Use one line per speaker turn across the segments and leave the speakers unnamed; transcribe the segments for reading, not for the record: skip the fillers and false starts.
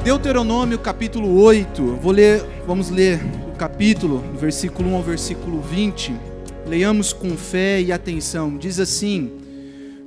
Deuteronômio capítulo 8, vamos ler o capítulo, do versículo 1 ao versículo 20, leiamos com fé e atenção. Diz assim: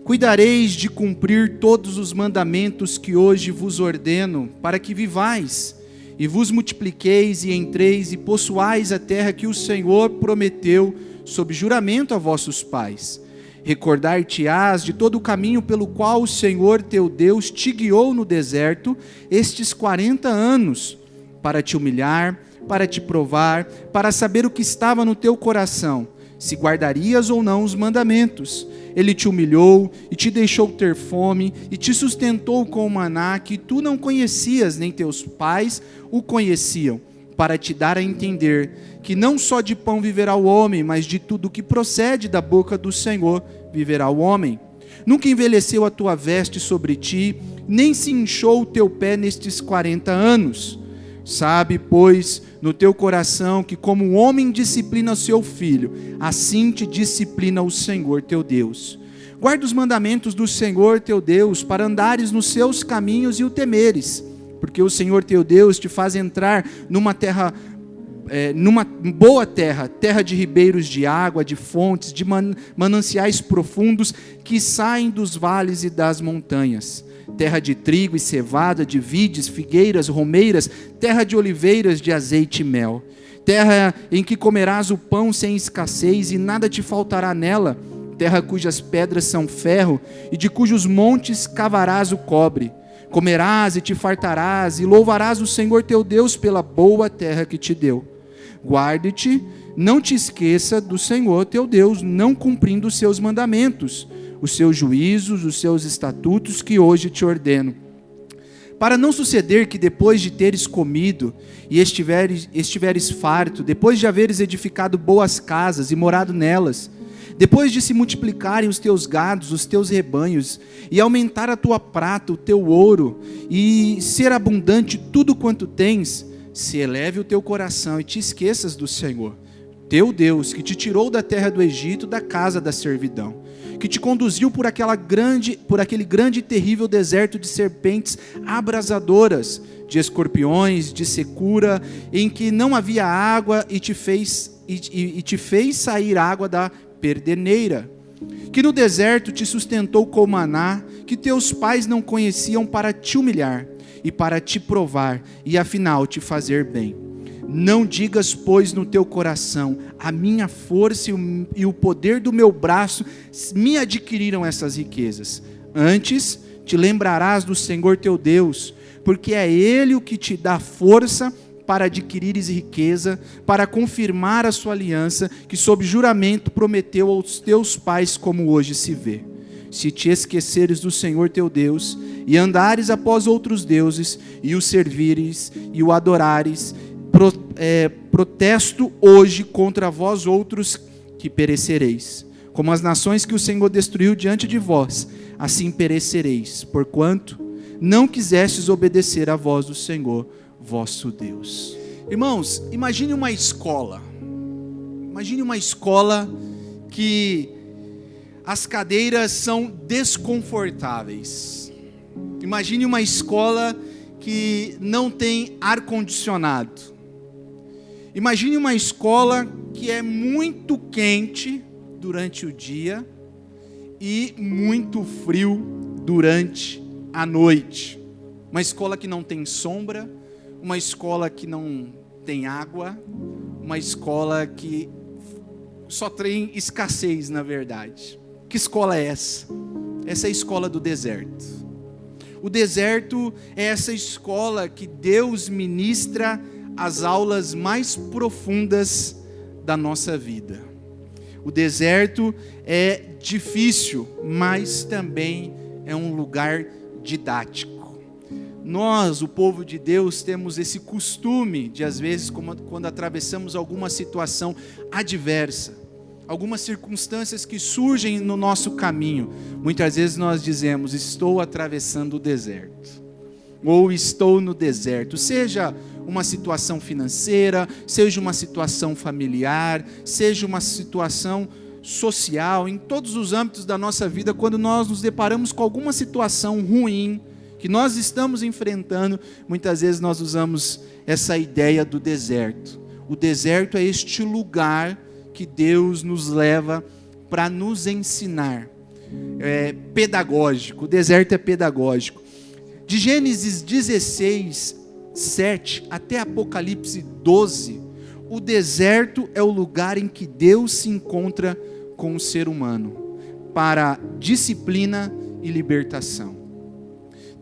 cuidareis de cumprir todos os mandamentos que hoje vos ordeno, para que vivais, e vos multipliqueis e entreis e possuais a terra que o Senhor prometeu sob juramento a vossos pais. Recordar-te-ás de todo o caminho pelo qual o Senhor teu Deus te guiou no deserto estes 40 anos, para te humilhar, para te provar, para saber o que estava no teu coração, se guardarias ou não os mandamentos. Ele te humilhou e te deixou ter fome e te sustentou com o maná que tu não conhecias, nem teus pais o conheciam, para te dar a entender que não só de pão viverá o homem, mas de tudo que procede da boca do Senhor viverá o homem. Nunca envelheceu a tua veste sobre ti, nem se inchou o teu pé nestes 40 anos. Sabe, pois, no teu coração que como um homem disciplina o seu filho, assim te disciplina o Senhor teu Deus. Guarda os mandamentos do Senhor teu Deus, para andares nos seus caminhos e o temeres, porque o Senhor teu Deus te faz entrar numa boa terra, terra de ribeiros de água, de fontes, de mananciais profundos que saem dos vales e das montanhas, terra de trigo e cevada, de vides, figueiras, romeiras, terra de oliveiras, de azeite e mel, terra em que comerás o pão sem escassez e nada te faltará nela, terra cujas pedras são ferro e de cujos montes cavarás o cobre. Comerás e te fartarás e louvarás o Senhor teu Deus pela boa terra que te deu. Guarde-te, não te esqueça do Senhor teu Deus, não cumprindo os seus mandamentos, os seus juízos, os seus estatutos que hoje te ordeno. Para não suceder que depois de teres comido e estiveres farto, depois de haveres edificado boas casas e morado nelas, depois de se multiplicarem os teus gados, os teus rebanhos, e aumentar a tua prata, o teu ouro, e ser abundante tudo quanto tens, se eleve o teu coração e te esqueças do Senhor, teu Deus, que te tirou da terra do Egito, da casa da servidão, que te conduziu por aquele grande e terrível deserto de serpentes abrasadoras, de escorpiões, de secura, em que não havia água, e te fez sair água da perdeneira, que no deserto te sustentou com maná, que teus pais não conheciam, para te humilhar e para te provar, e afinal te fazer bem. Não digas, pois, no teu coração: a minha força e o poder do meu braço me adquiriram essas riquezas. Antes te lembrarás do Senhor teu Deus, porque é Ele o que te dá força para adquirires riqueza, para confirmar a sua aliança, que sob juramento prometeu aos teus pais, como hoje se vê. Se te esqueceres do Senhor teu Deus, e andares após outros deuses, e o servires, e o adorares, protesto hoje contra vós outros, que perecereis. Como as nações que o Senhor destruiu diante de vós, assim perecereis, porquanto não quisestes obedecer à voz do Senhor vosso Deus. Irmãos, imagine uma escola. Imagine uma escola que as cadeiras são desconfortáveis. Imagine uma escola que não tem ar-condicionado. Imagine uma escola que é muito quente durante o dia e muito frio durante a noite. Uma escola que não tem sombra, uma escola que não tem água, uma escola que só tem escassez, na verdade. Que escola é essa? Essa é a escola do deserto. O deserto é essa escola que Deus ministra as aulas mais profundas da nossa vida. O deserto é difícil, mas também é um lugar didático. Nós, o povo de Deus, temos esse costume de, às vezes, quando atravessamos alguma situação adversa, algumas circunstâncias que surgem no nosso caminho, muitas vezes nós dizemos: estou atravessando o deserto, ou estou no deserto, seja uma situação financeira, seja uma situação familiar, seja uma situação social, em todos os âmbitos da nossa vida. Quando nós nos deparamos com alguma situação ruim, que nós estamos enfrentando, muitas vezes nós usamos essa ideia do deserto. O deserto é este lugar que Deus nos leva para nos ensinar. É pedagógico, o deserto é pedagógico. De Gênesis 16, 7 até Apocalipse 12, o deserto é o lugar em que Deus se encontra com o ser humano, para disciplina e libertação.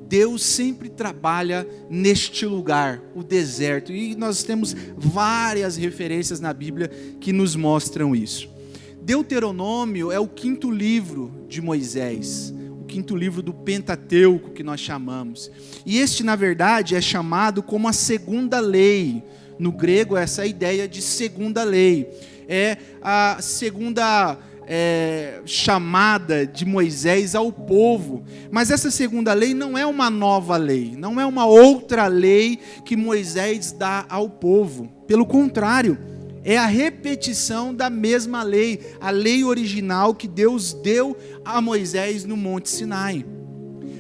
Deus sempre trabalha neste lugar, o deserto, e nós temos várias referências na Bíblia que nos mostram isso. Deuteronômio é o 5º livro de Moisés, o 5º livro do Pentateuco que nós chamamos. E este, na verdade, é chamado como a segunda lei. No grego, essa ideia de segunda lei. É a segunda chamada de Moisés ao povo. Mas essa segunda lei não é uma nova lei, não é uma outra lei que Moisés dá ao povo. Pelo contrário, é a repetição da mesma lei, a lei original que Deus deu a Moisés no Monte Sinai.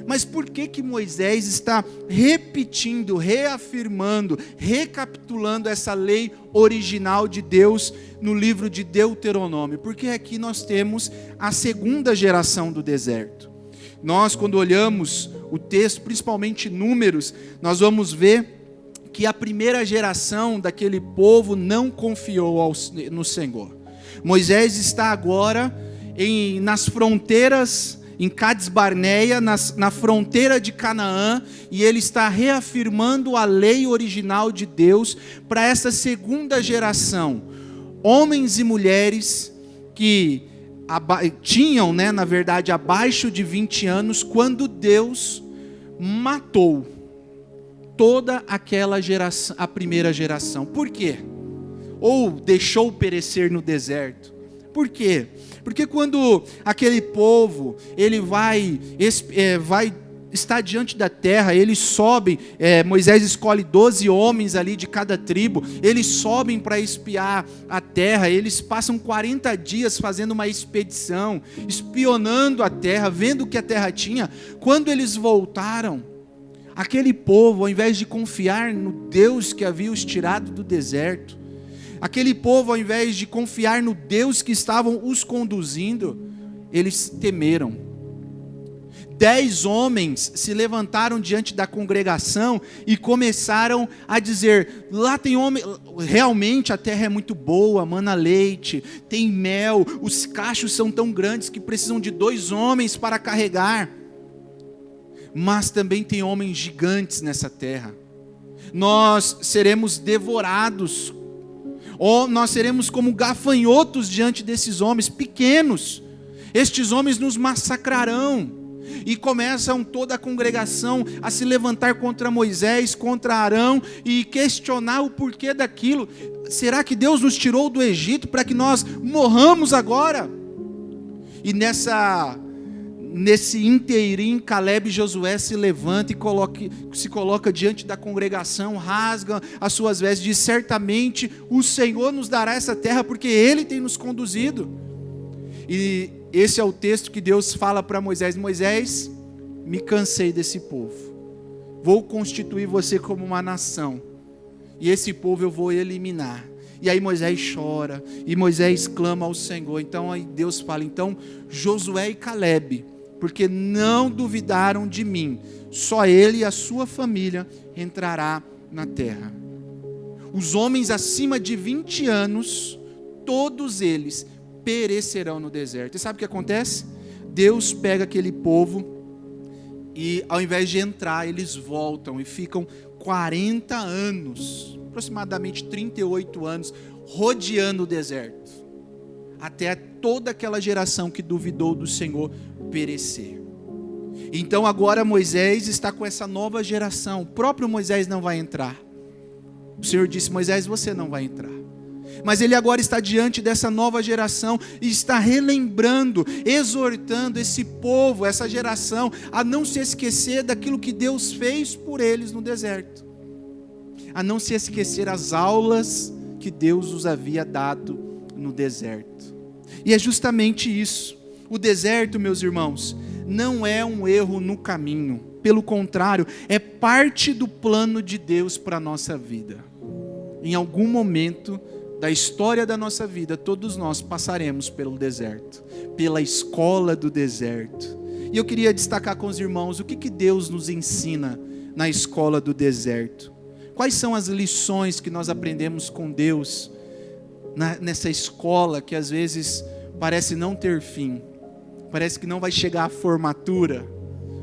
Mas por que Moisés está repetindo, reafirmando, recapitulando essa lei original de Deus no livro de Deuteronômio? Porque aqui nós temos a segunda geração do deserto. Nós, quando olhamos o texto, principalmente Números, nós vamos ver que a primeira geração daquele povo não confiou no Senhor. Moisés está agora nas fronteiras, em Cades Barneia, na fronteira de Canaã, e ele está reafirmando a lei original de Deus para essa segunda geração. Homens e mulheres que tinham, na verdade, abaixo de 20 anos, quando Deus matou toda aquela geração, a primeira geração. Por quê? Ou deixou perecer no deserto. Por quê? Porque quando aquele povo, ele vai estar diante da terra, eles sobem, Moisés escolhe 12 homens ali de cada tribo, eles sobem para espiar a terra, eles passam 40 dias fazendo uma expedição, espionando a terra, vendo o que a terra tinha. Quando eles voltaram, aquele povo, ao invés de confiar no Deus que havia os tirado do deserto, aquele povo, ao invés de confiar no Deus que estavam os conduzindo, eles temeram. 10 homens se levantaram diante da congregação e começaram a dizer: lá tem homem, realmente a terra é muito boa, mana leite, tem mel, os cachos são tão grandes que precisam de 2 homens para carregar. Mas também tem homens gigantes nessa terra. Nós seremos devorados, ou nós seremos como gafanhotos diante desses homens pequenos. Estes homens nos massacrarão. E começam toda a congregação a se levantar contra Moisés, contra Arão, e questionar o porquê daquilo. Será que Deus nos tirou do Egito para que nós morramos agora? E nesse inteirinho, Caleb e Josué se levantam e se coloca diante da congregação, rasgam as suas vestes e diz: certamente o Senhor nos dará essa terra, porque Ele tem nos conduzido. E esse é o texto que Deus fala para Moisés: Moisés, me cansei desse povo, vou constituir você como uma nação, e esse povo eu vou eliminar. E aí Moisés chora, e Moisés clama ao Senhor. Então aí Deus fala: então Josué e Caleb, porque não duvidaram de mim, só ele e a sua família entrará na terra. Os homens acima de 20 anos, todos eles perecerão no deserto. E sabe o que acontece? Deus pega aquele povo e, ao invés de entrar, eles voltam e ficam 40 anos, aproximadamente 38 anos, rodeando o deserto, até toda aquela geração que duvidou do Senhor perecer. Então agora Moisés está com essa nova geração. O próprio Moisés não vai entrar. O Senhor disse: Moisés, você não vai entrar. Mas ele agora está diante dessa nova geração e está relembrando, exortando esse povo, essa geração, a não se esquecer daquilo que Deus fez por eles no deserto, a não se esquecer as aulas que Deus os havia dado no deserto. E é justamente isso. O deserto, meus irmãos, não é um erro no caminho. pelo contrário, é parte do plano de Deus para a nossa vida. Em algum momento da história da nossa vida, todos nós passaremos pelo deserto, pela escola do deserto. E eu queria destacar com os irmãos o que Deus nos ensina na escola do deserto. Quais são as lições que nós aprendemos com Deus nessa escola que às vezes parece não ter fim, parece que não vai chegar à formatura?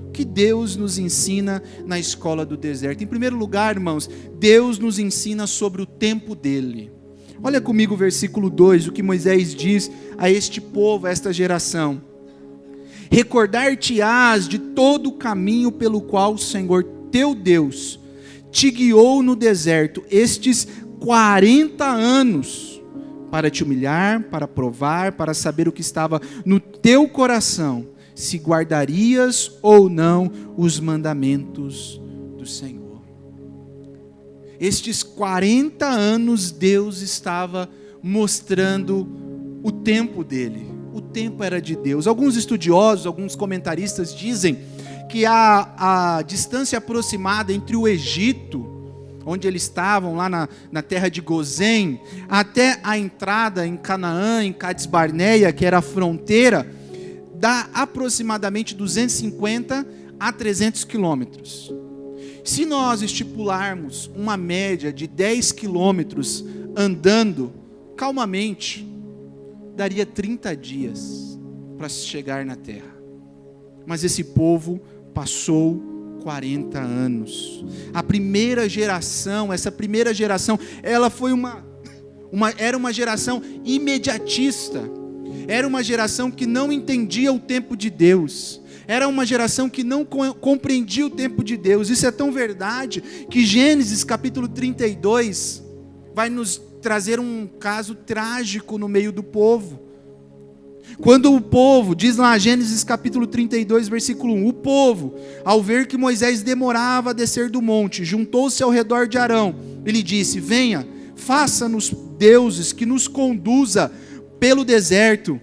O que Deus nos ensina na escola do deserto? Em primeiro lugar, irmãos, Deus nos ensina sobre o tempo dele. Olha comigo o versículo 2, o que Moisés diz a este povo, a esta geração. Recordar-te-ás de todo o caminho pelo qual o Senhor teu Deus te guiou no deserto estes 40 anos, para te humilhar, para provar, para saber o que estava no teu coração, se guardarias ou não os mandamentos do Senhor. Estes 40 anos Deus estava mostrando o tempo dele. O tempo era de Deus. Alguns estudiosos, alguns comentaristas dizem que a distância aproximada entre o Egito, onde eles estavam, lá na terra de Gozém, até a entrada em Canaã, em Cades Barneia, que era a fronteira, dá aproximadamente 250 a 300 quilômetros. Se nós estipularmos uma média de 10 quilômetros andando calmamente, daria 30 dias para chegar na terra. Mas esse povo passou 40 anos. A primeira geração, essa primeira geração, ela foi era uma geração imediatista. Era uma geração que não entendia o tempo de Deus. Era uma geração que não compreendia o tempo de Deus. Isso é tão verdade que Gênesis capítulo 32 vai nos trazer um caso trágico no meio do povo. Quando o povo, diz lá Gênesis capítulo 32, versículo 1, o povo, ao ver que Moisés demorava a descer do monte, juntou-se ao redor de Arão. Ele disse: venha, faça-nos deuses que nos conduza pelo deserto.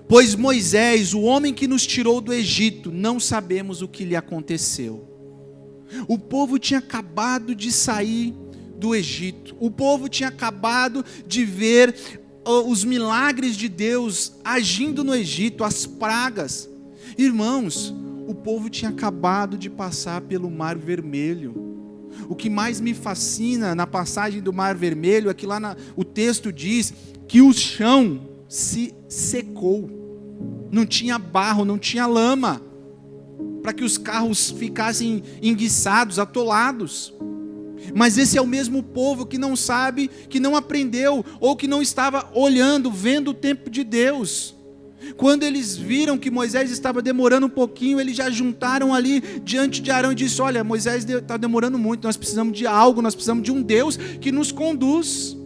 Pois Moisés, o homem que nos tirou do Egito, não sabemos o que lhe aconteceu. O povo tinha acabado de sair do Egito. O povo tinha acabado de ver os milagres de Deus agindo no Egito, as pragas. Irmãos, o povo tinha acabado de passar pelo Mar Vermelho. O que mais me fascina na passagem do Mar Vermelho é que lá o texto diz que o chão se secou. Não tinha barro, não tinha lama, para que os carros ficassem enguiçados, atolados. Mas esse é o mesmo povo que não sabe, que não aprendeu, ou que não estava olhando, vendo o tempo de Deus. Quando eles viram que Moisés estava demorando um pouquinho, eles já juntaram ali diante de Arão e disse: olha, Moisés está demorando muito, nós precisamos de algo, nós precisamos de um Deus que nos conduz.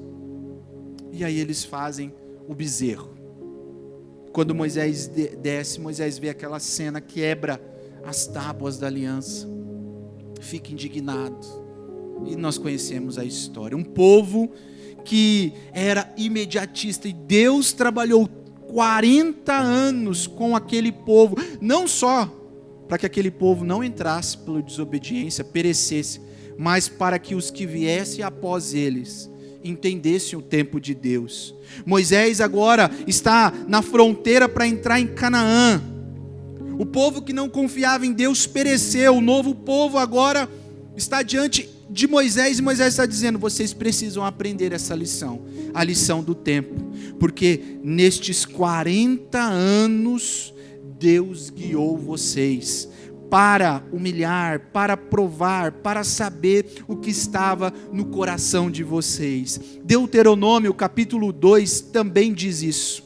E aí eles fazem o bezerro. Quando Moisés desce, Moisés vê aquela cena, quebra as tábuas da aliança, fica indignado. E nós conhecemos a história. Um povo que era imediatista, e Deus trabalhou 40 anos com aquele povo, não só para que aquele povo não entrasse pela desobediência, perecesse, mas para que os que viessem após eles entendessem o tempo de Deus. Moisés agora está na fronteira para entrar em Canaã. O povo que não confiava em Deus pereceu. O novo povo agora está diante de Moisés, e Moisés está dizendo: vocês precisam aprender essa lição, a lição do tempo, porque nestes 40 anos Deus guiou vocês para humilhar, para provar, para saber o que estava no coração de vocês. Deuteronômio capítulo 2 também diz isso.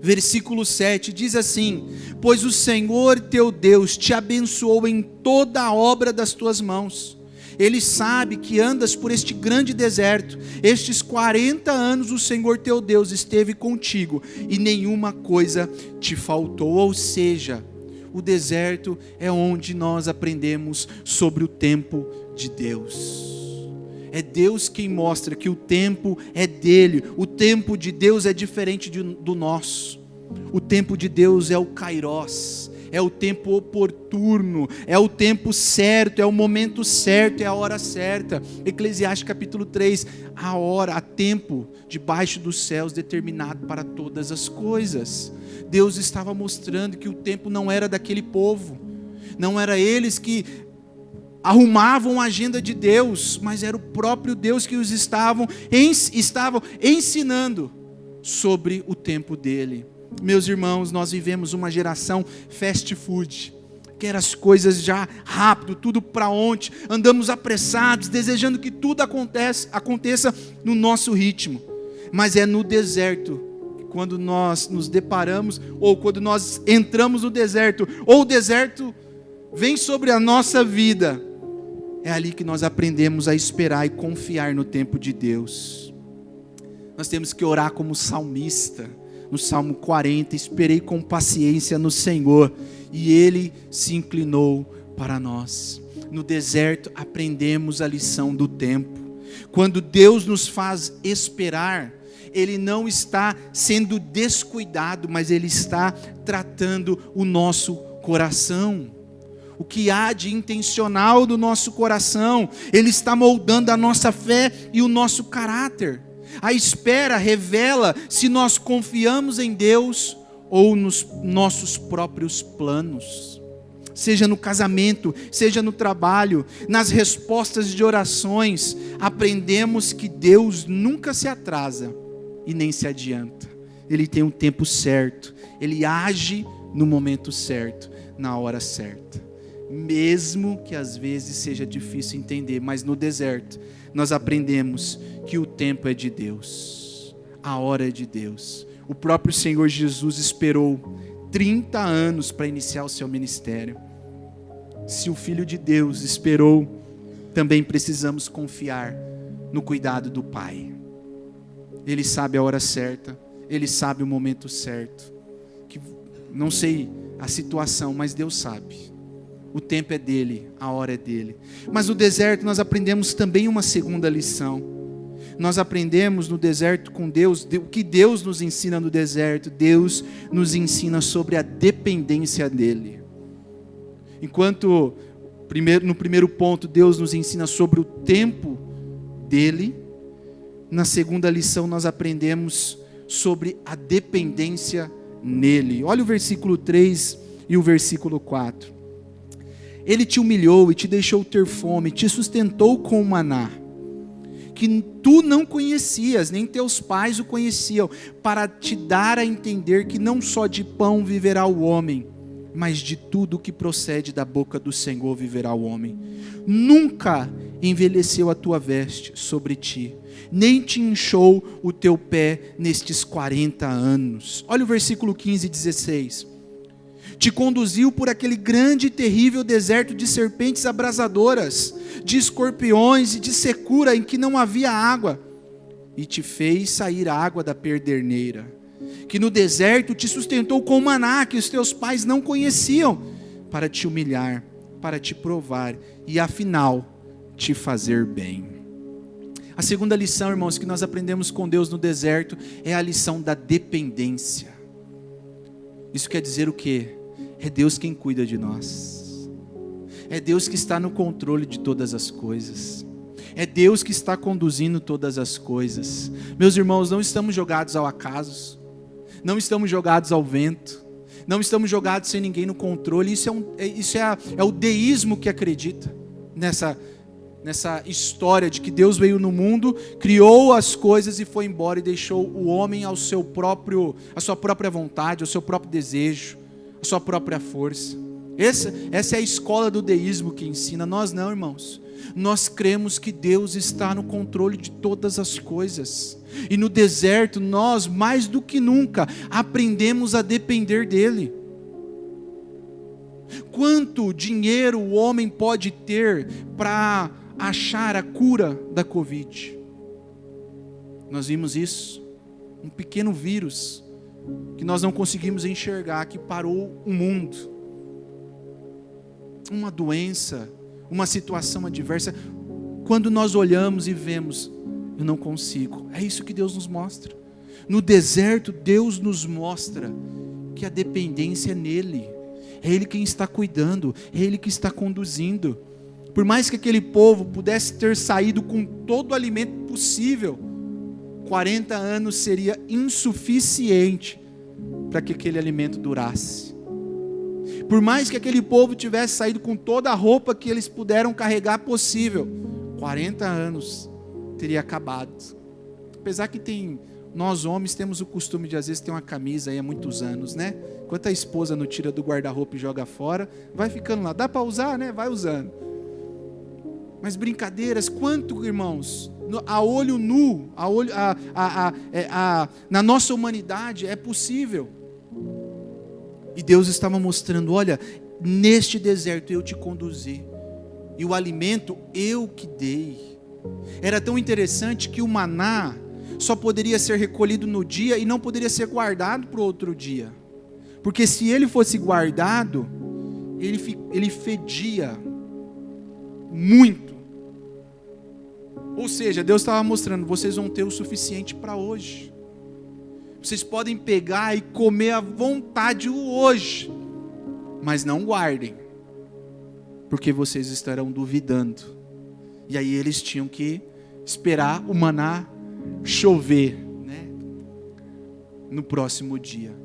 Versículo 7 diz assim: pois o Senhor teu Deus te abençoou em toda a obra das tuas mãos. Ele sabe que andas por este grande deserto. Estes 40 anos o Senhor teu Deus esteve contigo e nenhuma coisa te faltou. Ou seja, o deserto é onde nós aprendemos sobre o tempo de Deus. É Deus quem mostra que o tempo é dele. O tempo de Deus é diferente do nosso. O tempo de Deus é o Kairos. é o tempo oportuno, é o tempo certo, é o momento certo, é a hora certa. Eclesiastes capítulo 3, a hora, a tempo debaixo dos céus determinado para todas as coisas. Deus estava mostrando que o tempo não era daquele povo, não era eles que arrumavam a agenda de Deus, mas era o próprio Deus que os estavam ensinando sobre o tempo dele. Meus irmãos, nós vivemos uma geração fast food, quer as coisas já rápido, tudo para ontem, andamos apressados, desejando que tudo aconteça no nosso ritmo, mas é no deserto, quando nós nos deparamos, ou quando nós entramos no deserto, ou o deserto vem sobre a nossa vida, é ali que nós aprendemos a esperar e confiar no tempo de Deus. Nós temos que orar como salmista, no Salmo 40, esperei com paciência no Senhor, e Ele se inclinou para nós. No deserto aprendemos a lição do tempo. Quando Deus nos faz esperar, Ele não está sendo descuidado, mas Ele está tratando o nosso coração. O que há de intencional do nosso coração, Ele está moldando a nossa fé e o nosso caráter. A espera revela se nós confiamos em Deus ou nos nossos próprios planos. Seja no casamento, seja no trabalho, nas respostas de orações, aprendemos que Deus nunca se atrasa e nem se adianta. Ele tem um tempo certo, Ele age no momento certo, na hora certa. Mesmo que às vezes seja difícil entender, mas no deserto nós aprendemos que o tempo é de Deus, a hora é de Deus. O próprio Senhor Jesus esperou 30 anos para iniciar o seu ministério. Se o Filho de Deus esperou, também precisamos confiar no cuidado do Pai. Ele sabe a hora certa, Ele sabe o momento certo. Não sei a situação, mas Deus sabe. O tempo é dele, a hora é dele. Mas no deserto nós aprendemos também uma segunda lição. Nós aprendemos no deserto com Deus, o que Deus nos ensina no deserto. Deus nos ensina sobre a dependência dele. Enquanto no primeiro ponto Deus nos ensina sobre o tempo dele, na segunda lição nós aprendemos sobre a dependência nele. Olha o versículo 3 e o versículo 4. Ele te humilhou e te deixou ter fome, te sustentou com o maná, que tu não conhecias, nem teus pais o conheciam, para te dar a entender que não só de pão viverá o homem, mas de tudo que procede da boca do Senhor viverá o homem. Nunca envelheceu a tua veste sobre ti, nem te inchou o teu pé nestes 40 anos. Olha o versículo 15 e 16. Te conduziu por aquele grande e terrível deserto de serpentes abrasadoras, de escorpiões e de secura em que não havia água, e te fez sair água da perderneira, que no deserto te sustentou com maná que os teus pais não conheciam, para te humilhar, para te provar e afinal te fazer bem. A segunda lição, irmãos, que nós aprendemos com Deus no deserto é a lição da dependência. Isso quer dizer o quê? É Deus quem cuida de nós. É Deus que está no controle de todas as coisas. É Deus que está conduzindo todas as coisas. Meus irmãos, não estamos jogados ao acaso. Não estamos jogados ao vento. Não estamos jogados sem ninguém no controle. Isso é o deísmo que acredita nessa história de que Deus veio no mundo, criou as coisas e foi embora e deixou o homem à sua própria vontade, ao seu próprio desejo, à sua própria força. Essa é a escola do deísmo que ensina. Nós não, irmãos. Nós cremos que Deus está no controle de todas as coisas. E no deserto nós, mais do que nunca, aprendemos a depender dele. Quanto dinheiro o homem pode ter para achar a cura da Covid? Nós vimos isso, um pequeno vírus que nós não conseguimos enxergar, que parou o mundo. Uma doença, uma situação adversa, quando nós olhamos e vemos, eu não consigo. É isso que Deus nos mostra. No deserto, Deus nos mostra que a dependência é nele. É Ele quem está cuidando, é Ele que está conduzindo. Por mais que aquele povo pudesse ter saído com todo o alimento possível, 40 anos seria insuficiente para que aquele alimento durasse. Por mais que aquele povo tivesse saído com toda a roupa que eles puderam carregar possível, 40 anos teria acabado. Apesar que nós homens temos o costume de às vezes ter uma camisa aí há muitos anos, né? Enquanto a esposa não tira do guarda-roupa e joga fora, vai ficando lá. Dá para usar, né? Vai usando. Mas brincadeiras, quanto, irmãos, a olho nu, na nossa humanidade é possível. E Deus estava mostrando, olha, neste deserto eu te conduzi, e o alimento eu que dei. Era tão interessante que o maná só poderia ser recolhido no dia e não poderia ser guardado para o outro dia. Porque se ele fosse guardado, ele fedia muito. Ou seja, Deus estava mostrando, vocês vão ter o suficiente para hoje. Vocês podem pegar e comer à vontade hoje, mas não guardem, porque vocês estarão duvidando. E aí eles tinham que esperar o maná chover, né? No próximo dia.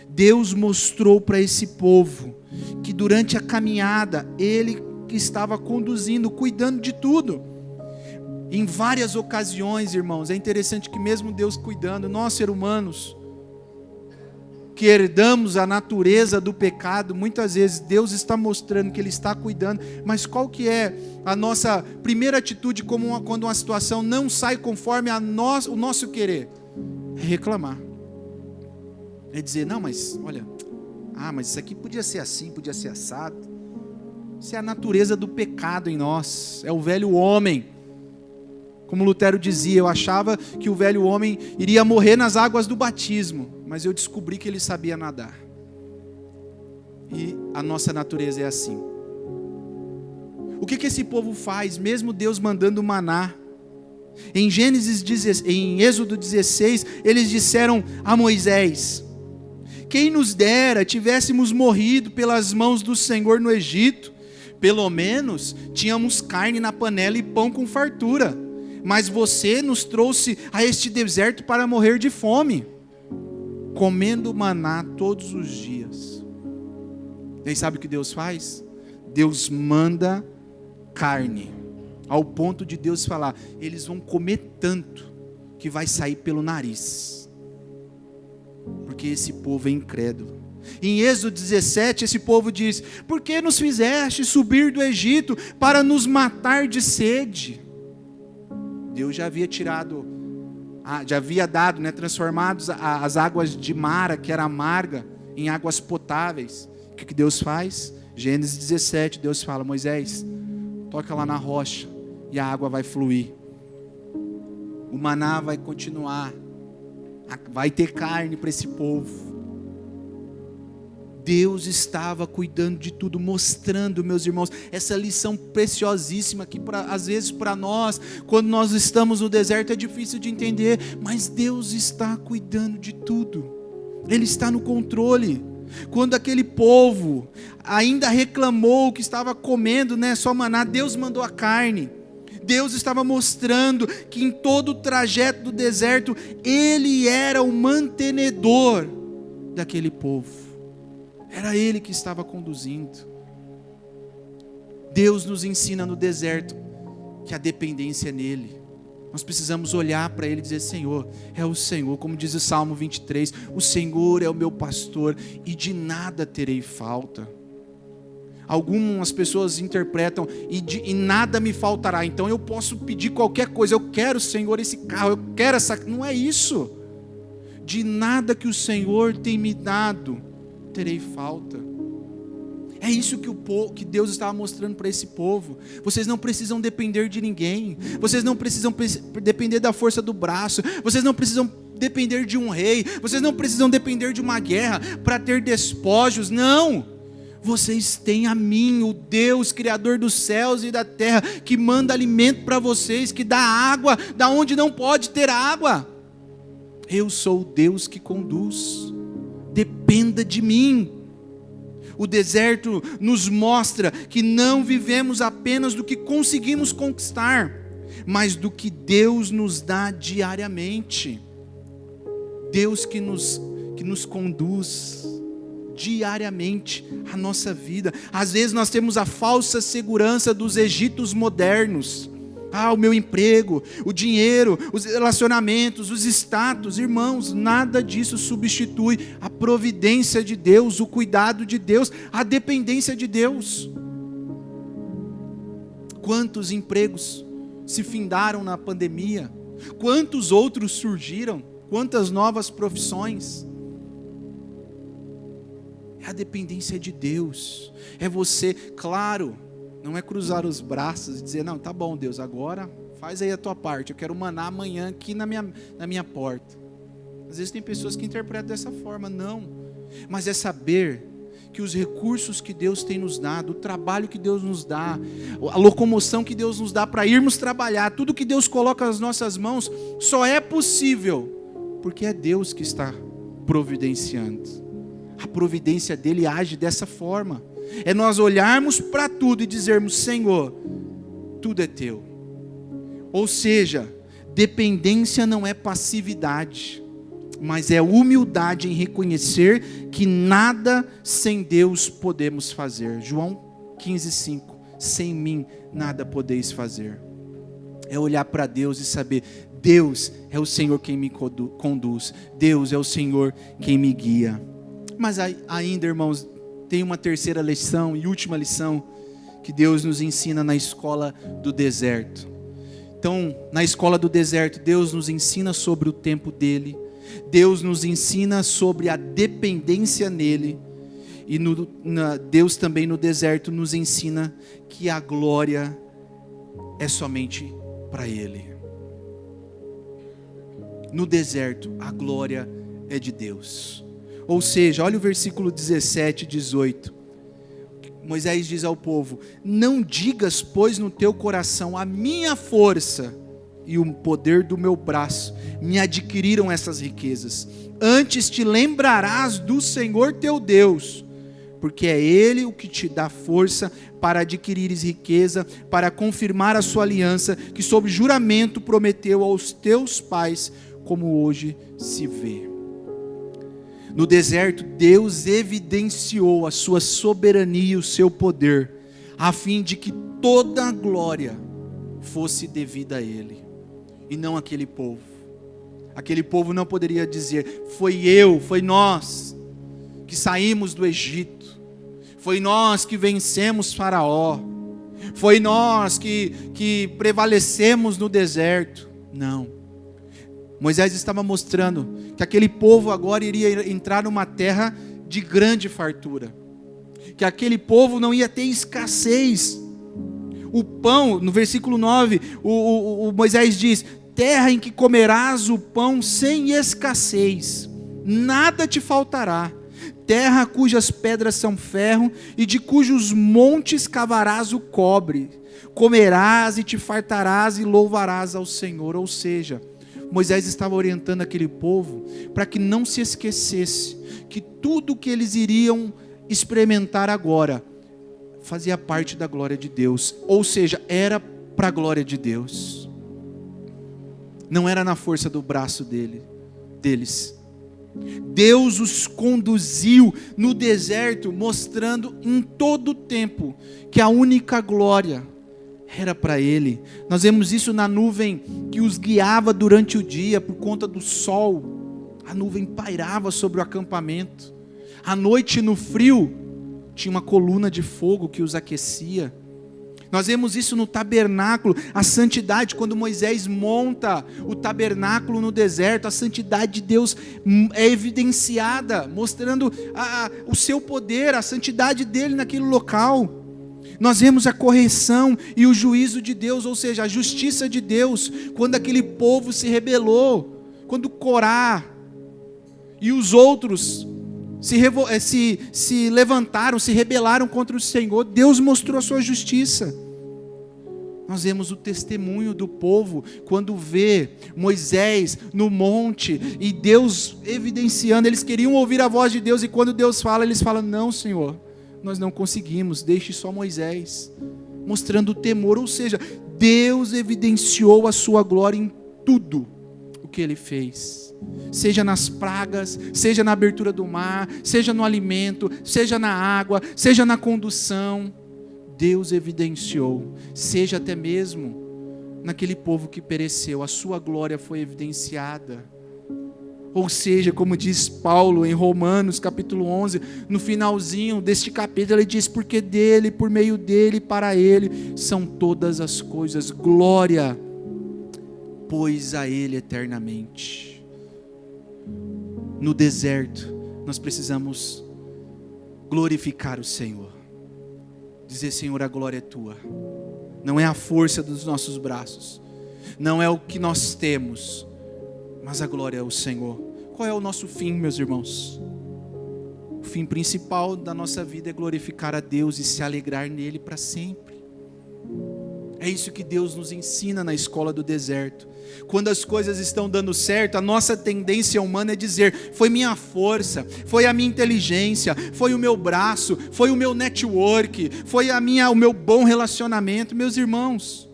Deus mostrou para esse povo que durante a caminhada, Ele que estava conduzindo, cuidando de tudo. Em várias ocasiões, irmãos, é interessante que mesmo Deus cuidando, nós seres humanos, que herdamos a natureza do pecado, muitas vezes Deus está mostrando que Ele está cuidando, mas qual que é a nossa primeira atitude quando uma situação não sai conforme o nosso querer? É reclamar. É dizer, não, mas olha, mas isso aqui podia ser assim, podia ser assado. Isso é a natureza do pecado em nós, é o velho homem. Como Lutero dizia, eu achava que o velho homem iria morrer nas águas do batismo, mas eu descobri que ele sabia nadar. E a nossa natureza é assim. O que esse povo faz, mesmo Deus mandando maná? Em Êxodo 16, eles disseram a Moisés: quem nos dera tivéssemos morrido pelas mãos do Senhor no Egito, pelo menos tínhamos carne na panela e pão com fartura. Mas você nos trouxe a este deserto para morrer de fome, comendo maná todos os dias. E aí sabe o que Deus faz? Deus manda carne, ao ponto de Deus falar, eles vão comer tanto, que vai sair pelo nariz, porque esse povo é incrédulo. Em Êxodo 17, esse povo diz, por que nos fizeste subir do Egito para nos matar de sede? Deus já havia dado, transformado as águas de Mara, que era amarga, em águas potáveis. O que Deus faz? Gênesis 17, Deus fala, Moisés, toca lá na rocha, e a água vai fluir. O maná vai continuar, vai ter carne para esse povo. Deus estava cuidando de tudo, mostrando, meus irmãos, essa lição preciosíssima que às vezes para nós, quando nós estamos no deserto é difícil de entender, mas Deus está cuidando de tudo, Ele está no controle. Quando aquele povo ainda reclamou que estava comendo só maná, Deus mandou a carne. Deus estava mostrando que em todo o trajeto do deserto, Ele era o mantenedor daquele povo. Era Ele que estava conduzindo. Deus nos ensina no deserto que a dependência é nele. Nós precisamos olhar para Ele e dizer, Senhor, é o Senhor, como diz o Salmo 23, o Senhor é o meu pastor e de nada terei falta. Algumas pessoas interpretam, e nada me faltará, então eu posso pedir qualquer coisa, eu quero, Senhor, esse carro, eu quero essa... Não é isso. De nada que o Senhor tem me dado, terei falta. É isso que Deus estava mostrando para esse povo. Vocês não precisam depender de ninguém. Vocês não precisam depender da força do braço. Vocês não precisam depender de um rei. Vocês não precisam depender de uma guerra para ter despojos. Não. Vocês têm a mim, o Deus, Criador dos céus e da terra, que manda alimento para vocês, que dá água da onde não pode ter água. Eu sou o Deus que conduz. Dependa de mim. O deserto nos mostra que não vivemos apenas do que conseguimos conquistar, mas do que Deus nos dá diariamente. Deus que nos conduz diariamente a nossa vida. Às vezes nós temos a falsa segurança dos Egitos modernos. O meu emprego, o dinheiro, os relacionamentos, os status. Irmãos, nada disso substitui a providência de Deus, o cuidado de Deus, a dependência de Deus. Quantos empregos se findaram na pandemia? Quantos outros surgiram? Quantas novas profissões? É a dependência de Deus. É você, claro, não é cruzar os braços e dizer, não, tá bom Deus, agora faz aí a tua parte, eu quero maná amanhã aqui na minha porta. Às vezes tem pessoas que interpretam dessa forma, não. Mas é saber que os recursos que Deus tem nos dado, o trabalho que Deus nos dá, a locomoção que Deus nos dá para irmos trabalhar, tudo que Deus coloca nas nossas mãos, só é possível porque é Deus que está providenciando. A providência dele age dessa forma. É nós olharmos para tudo e dizermos, Senhor, tudo é teu. Ou seja, dependência não é passividade, mas é humildade em reconhecer que nada sem Deus podemos fazer. João 15,5, sem mim nada podeis fazer. É olhar para Deus e saber, Deus é o Senhor quem me conduz, Deus é o Senhor quem me guia. Mas ainda, irmãos, tem uma terceira lição e última lição que Deus nos ensina na escola do deserto. Então, na escola do deserto, Deus nos ensina sobre o tempo dele, Deus nos ensina sobre a dependência nele, e Deus também no deserto nos ensina que a glória é somente para ele. No deserto, a glória é de Deus. Ou seja, olha o versículo 17 e 18. Moisés diz ao povo, não digas, pois, no teu coração, a minha força e o poder do meu braço me adquiriram essas riquezas. Antes te lembrarás do Senhor teu Deus, porque é Ele o que te dá força para adquirires riqueza, para confirmar a sua aliança, que sob juramento prometeu aos teus pais, como hoje se vê. No deserto, Deus evidenciou a sua soberania e o seu poder, a fim de que toda a glória fosse devida a Ele, e não àquele povo. Aquele povo não poderia dizer, foi nós que saímos do Egito, foi nós que vencemos Faraó, foi nós que prevalecemos no deserto. Não. Moisés estava mostrando que aquele povo agora iria entrar numa terra de grande fartura, que aquele povo não ia ter escassez. O pão, no versículo 9, o Moisés diz, terra em que comerás o pão sem escassez, nada te faltará, terra cujas pedras são ferro e de cujos montes cavarás o cobre, comerás e te fartarás e louvarás ao Senhor. Ou seja, Moisés estava orientando aquele povo para que não se esquecesse que tudo que eles iriam experimentar agora fazia parte da glória de Deus, ou seja, era para a glória de Deus, não era na força do braço deles. Deus os conduziu no deserto, mostrando em todo o tempo que a única glória era para Ele. Nós vemos isso na nuvem que os guiava durante o dia por conta do sol. A nuvem pairava sobre o acampamento. À noite, no frio, tinha uma coluna de fogo que os aquecia. Nós vemos isso no tabernáculo, a santidade, quando Moisés monta o tabernáculo no deserto, a santidade de Deus é evidenciada, mostrando o seu poder, a santidade dele naquele local. Nós vemos a correção e o juízo de Deus, ou seja, a justiça de Deus, quando aquele povo se rebelou, Corá e os outros se levantaram, se rebelaram contra o Senhor, Deus mostrou a sua justiça. Nós vemos o testemunho do povo, quando vê Moisés no monte, e Deus evidenciando, eles queriam ouvir a voz de Deus, e quando Deus fala, eles falam, não Senhor, nós não conseguimos, deixe só Moisés, mostrando o temor, ou seja, Deus evidenciou a sua glória em tudo o que ele fez, seja nas pragas, seja na abertura do mar, seja no alimento, seja na água, seja na condução, Deus evidenciou, seja até mesmo naquele povo que pereceu, a sua glória foi evidenciada. Ou seja, como diz Paulo em Romanos capítulo 11, no finalzinho deste capítulo ele diz, porque dele, por meio dele, para ele, são todas as coisas, glória, pois a ele eternamente. No deserto, nós precisamos glorificar o Senhor, dizer, Senhor, a glória é tua, não é a força dos nossos braços, não é o que nós temos, mas a glória é o Senhor. Qual é o nosso fim, meus irmãos? O fim principal da nossa vida é glorificar a Deus e se alegrar nele para sempre. É isso que Deus nos ensina na escola do deserto. Quando as coisas estão dando certo, a nossa tendência humana é dizer, foi minha força, foi a minha inteligência, foi o meu braço, foi o meu network, foi o meu bom relacionamento. Meus irmãos,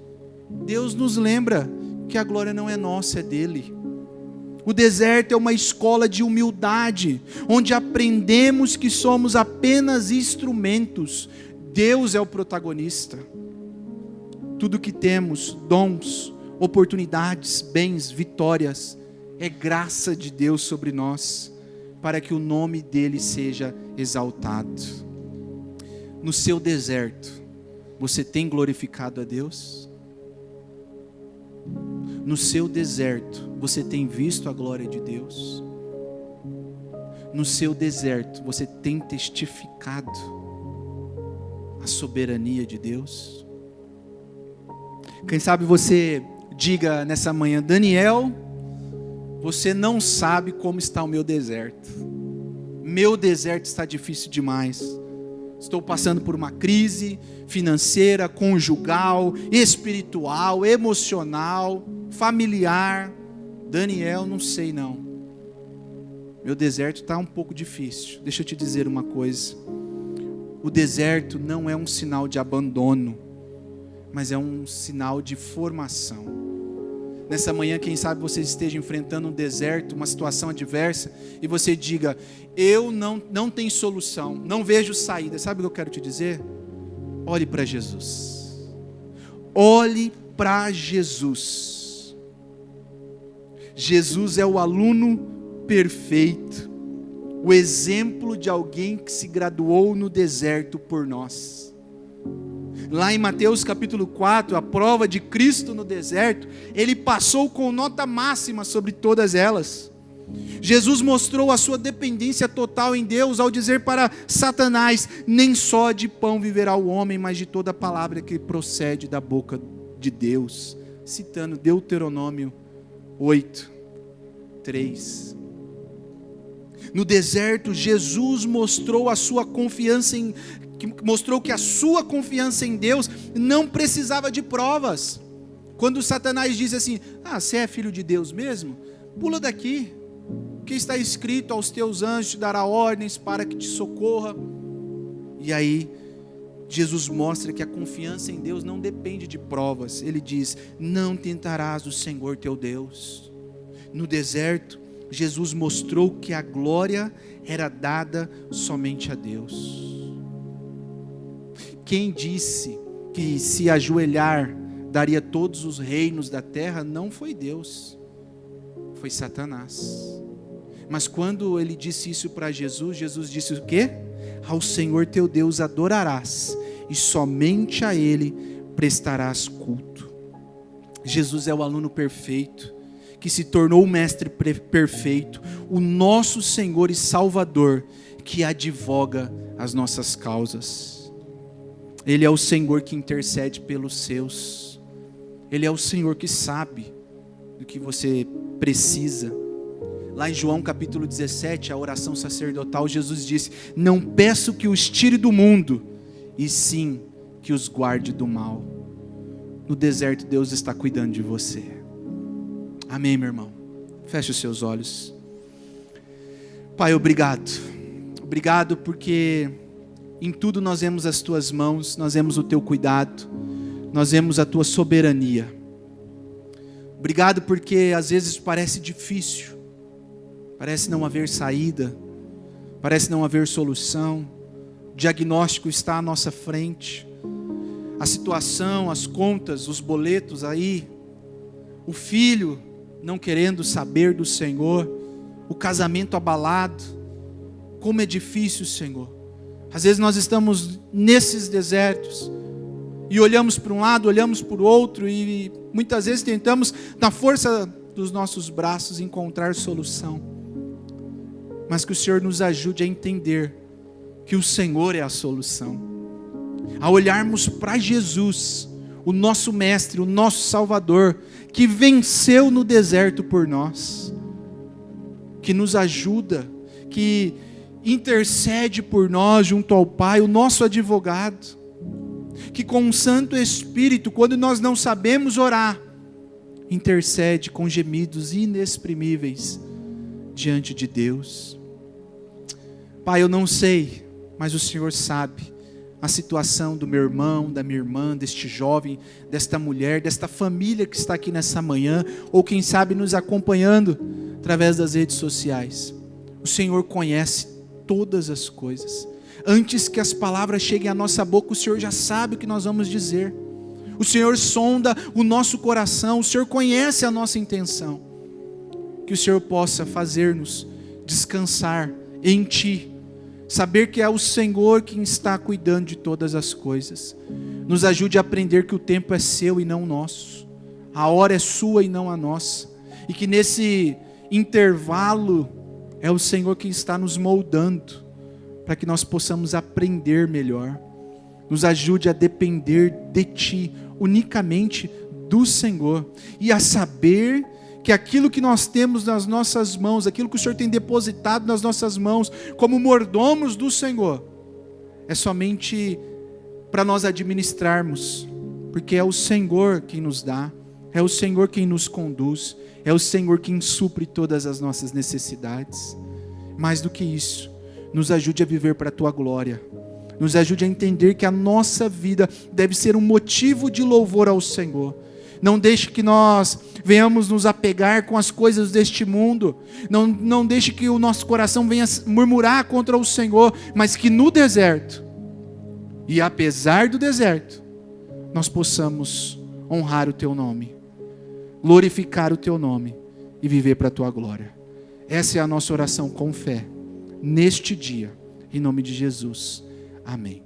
Deus nos lembra que a glória não é nossa, é dele. O deserto é uma escola de humildade, onde aprendemos que somos apenas instrumentos. Deus é o protagonista. Tudo que temos, dons, oportunidades, bens, vitórias, é graça de Deus sobre nós, para que o nome dele seja exaltado. No seu deserto, você tem glorificado a Deus? No seu deserto, você tem visto a glória de Deus? No seu deserto, você tem testificado a soberania de Deus? Quem sabe você diga nessa manhã, Daniel, você não sabe como está o meu deserto. Meu deserto está difícil demais. Estou passando por uma crise financeira, conjugal, espiritual, emocional, familiar. Daniel, não sei não. Meu deserto está um pouco difícil. Deixa eu te dizer uma coisa. O deserto não é um sinal de abandono, mas é um sinal de formação. Nessa manhã, quem sabe você esteja enfrentando um deserto, uma situação adversa, e você diga, eu não tenho solução, não vejo saída. Sabe o que eu quero te dizer? Olhe para Jesus. Olhe para Jesus. Jesus é o aluno perfeito, o exemplo de alguém que se graduou no deserto por nós. Lá em Mateus capítulo 4, a prova de Cristo no deserto, ele passou com nota máxima sobre todas elas. Jesus mostrou a sua dependência total em Deus ao dizer para Satanás, nem só de pão viverá o homem, mas de toda palavra que procede da boca de Deus. Citando Deuteronômio 8:3. No deserto, Jesus mostrou a sua confiança mostrou que a sua confiança em Deus não precisava de provas. Quando Satanás diz assim, você é filho de Deus mesmo? Pula daqui, que está escrito, aos teus anjos te dará ordens para que te socorra. E aí, Jesus mostra que a confiança em Deus não depende de provas. Ele diz, não tentarás o Senhor teu Deus. No deserto, Jesus mostrou que a glória era dada somente a Deus. Quem disse que se ajoelhar daria todos os reinos da terra, não foi Deus, foi Satanás. Mas quando ele disse isso para Jesus, Jesus disse o quê? Ao Senhor teu Deus adorarás, e somente a Ele prestarás culto. Jesus é o aluno perfeito, que se tornou o mestre perfeito, o nosso Senhor e Salvador, que advoga as nossas causas. Ele é o Senhor que intercede pelos seus. Ele é o Senhor que sabe do que você precisa. Lá em João capítulo 17, a oração sacerdotal, Jesus disse, não peço que os tire do mundo, e sim que os guarde do mal. No deserto, Deus está cuidando de você. Amém, meu irmão? Feche os seus olhos. Pai, obrigado. Obrigado porque Em tudo nós vemos as tuas mãos, nós vemos o teu cuidado, nós vemos a tua soberania. Obrigado porque às vezes parece difícil, parece não haver saída, parece não haver solução, o diagnóstico está à nossa frente, a situação, as contas, os boletos aí, o filho não querendo saber do Senhor, o casamento abalado, como é difícil, Senhor. Às vezes nós estamos nesses desertos e olhamos para um lado, olhamos para o outro e muitas vezes tentamos, na força dos nossos braços, encontrar solução. Mas que o Senhor nos ajude a entender que o Senhor é a solução. A olharmos para Jesus, o nosso Mestre, o nosso Salvador, que venceu no deserto por nós, que nos ajuda, que intercede por nós junto ao Pai, o nosso advogado, que com o Santo Espírito, quando nós não sabemos orar, intercede com gemidos inexprimíveis diante de Deus. Pai, eu não sei, mas o Senhor sabe a situação do meu irmão, da minha irmã, deste jovem, desta mulher, desta família que está aqui nessa manhã, ou quem sabe nos acompanhando através das redes sociais. O Senhor conhece todas as coisas. Antes que as palavras cheguem à nossa boca, o Senhor já sabe o que nós vamos dizer. O Senhor sonda o nosso coração, o Senhor conhece a nossa intenção. Que o Senhor possa fazer-nos descansar em Ti, saber que é o Senhor quem está cuidando de todas as coisas. Nos ajude a aprender que o tempo é seu e não nosso, a hora é sua e não a nossa, e que nesse intervalo é o Senhor quem está nos moldando, para que nós possamos aprender melhor. Nos ajude a depender de Ti, unicamente do Senhor, e a saber que aquilo que nós temos nas nossas mãos, aquilo que o Senhor tem depositado nas nossas mãos, como mordomos do Senhor, é somente para nós administrarmos, porque é o Senhor quem nos dá, é o Senhor quem nos conduz, é o Senhor quem supre todas as nossas necessidades. Mais do que isso, nos ajude a viver para a Tua glória, nos ajude a entender que a nossa vida deve ser um motivo de louvor ao Senhor. Não deixe que nós venhamos nos apegar com as coisas deste mundo, não deixe que o nosso coração venha murmurar contra o Senhor, mas que no deserto, e apesar do deserto, nós possamos honrar o Teu nome, glorificar o Teu nome e viver para a Tua glória. Essa é a nossa oração com fé, neste dia, em nome de Jesus. Amém.